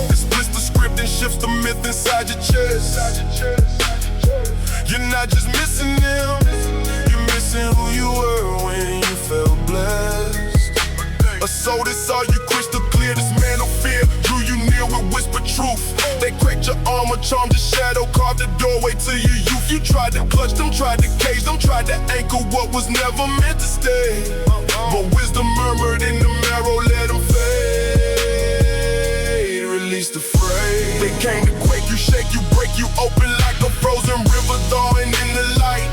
It splits the script and shifts the myth inside your chest. You're not just missing them, you're missing who you were when you felt blessed. A soul that saw you crystal clear, this man of fear drew you near with whispered truth. They cracked your armor, charmed your shadow, carved the doorway to your youth. You tried to clutch them, tried to cage them, tried to anchor what was never meant to stay. But wisdom murmured in the marrow, let them fade. Release the fray. They came to quake you, shake you, break you open like a frozen river thawing in the light.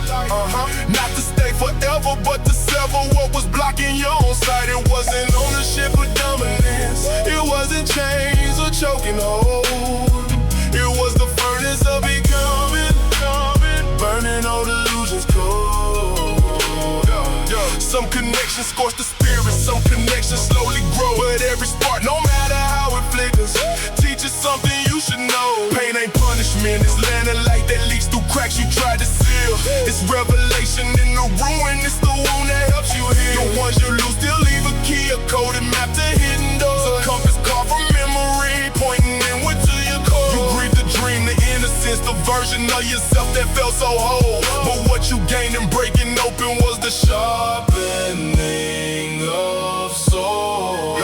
Not to stay forever, but to sever what was blocking your own sight. It wasn't ownership or dominance, it wasn't chains or choking hold. It was the furnace of becoming, burning all delusions cold. Some connections scorch the spirit, some connections slowly grow. But every spark, no matter how it flickers, teaches something you should know. Pain ain't punishment, it's landing light that leaks through cracks you tried to seal. It's revelation in the ruin, it's the wound that helps you heal. The ones you lose still leave a key, a coded map to hidden doors. A compass carved from memory, pointing inward to your core. You breathe the dream, the innocence, the version of yourself that felt so whole. But what you gained in breaking open was the sharpening of soul.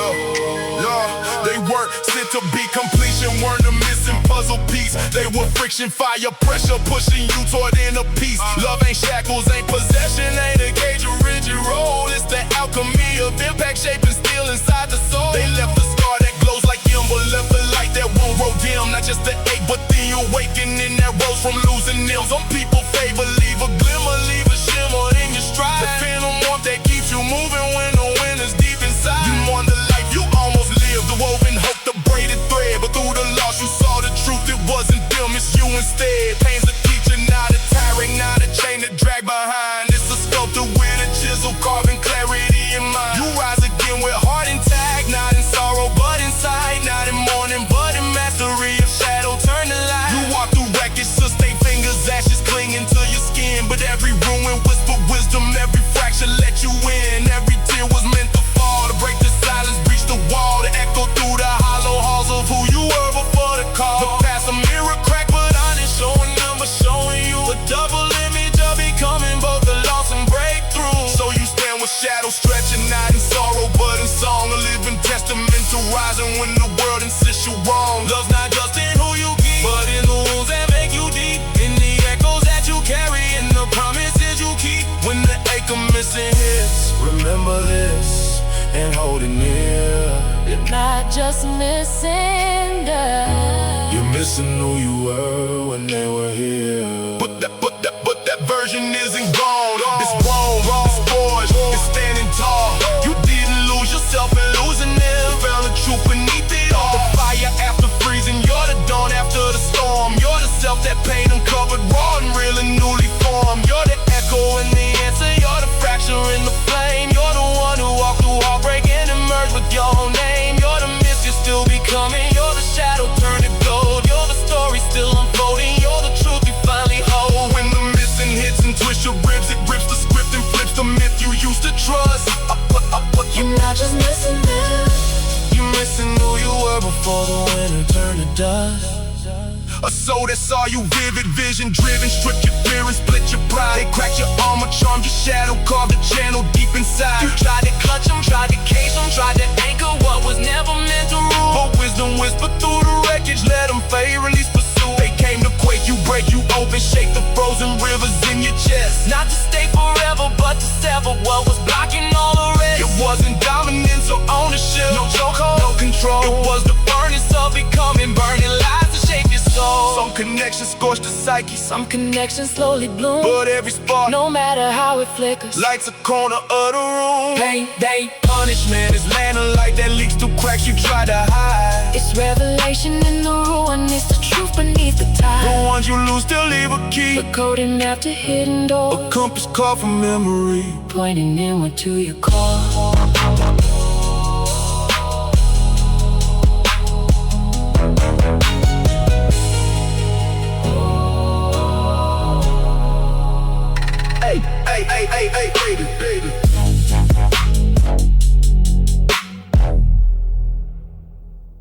They weren't sent to be completion, weren't a missing puzzle piece. They were friction, fire, pressure, pushing you toward inner peace. Love ain't shackles, ain't possession, ain't a gauge or rigid role. It's the alchemy of impact, shaping steel inside the soul. They left a scar that glows like ember, left a light that won't grow dim. Not just the ache, but the awakening that rose from losing them. Some people favor, leave a glimmer, leave a shimmer in your stride. The phantom warmth that keeps you moving when the wind is deep inside. You mourn the life you almost lived, the woven hope, the braided thread. But through the loss you saw the truth, it wasn't them, it's you instead. Pain's a teacher, not a tyrant, not a chain to drag behind. It's a sculptor with a chisel, carving clarity in mind. You rise again with heart intact, not in sorrow but in sight. Not in mourning but in mastery of shadow, turn the light. You walk through wreckage, sustain fingers, ashes clinging to your skin. But every ruin whispered wisdom, every fracture let you in. Every tear was meant to fall, to break the silence, breach the wall, to echo through the hollow halls of who you were before the call. The past a mirror crack, but honest, showing them, but showing you a double image of becoming both the loss and breakthrough. So you stand with shadows stretching, not in sorrow but in song, a living testament to rising when the world insists you wrong. Love's not just in who you keep, but in the wounds that make you deep, in the echoes that you carry, and the promises you keep. When the ache of missing hits, remember this and hold it near. You're not just missing us, you're missing who you were when they were here. But that version isn't gone. It's grown, it's forged, it's standing tall. You didn't lose yourself in losing them. You found the truth beneath it all. The fire after freezing, you're the dawn after the storm. You're the self that pain uncovered, raw and real and newly formed. You're the echo and the answer, you're the fracture in the flame. You're the one who walked through heartbreak and emerged with your own name. You're the mist you're still becoming, you're the shadow turned to gold. You're the story still unfolding, you're the truth you finally hold. When the missing hits and twists your ribs, it rips the script and flips the myth you used to trust. you're not just missing us, You're missing who you were before the winter turned to dust. A soul that saw you vivid, vision driven, stripped your fear and split your pride. They cracked your armor, charmed your shadow, carved a channel deep inside. You tried to clutch them, tried to cage them, tried to anchor what was never meant to rule. But wisdom whispered through the wreckage, let them fade, release pursuit. They came to quake you, break you open, shake the frozen rivers in your chest. Not to stay forever, but to sever what was blocking all the rest. It wasn't dominance or ownership, no chokehold, no control. It was the furnace of becoming, burning lies to shape your soul. Some connections scorch the psyche, some connections slowly bloom, but every spark, no matter how it flickers, lights a corner of the room. pain, they Punishment is landing light that leaks through cracks you try to hide. it's revelation in the ruin, it's the truth beneath the The tide. ones you lose still leave a key, The coding after hidden doors, a compass carved from memory. pointing inward to your core. Hey, baby.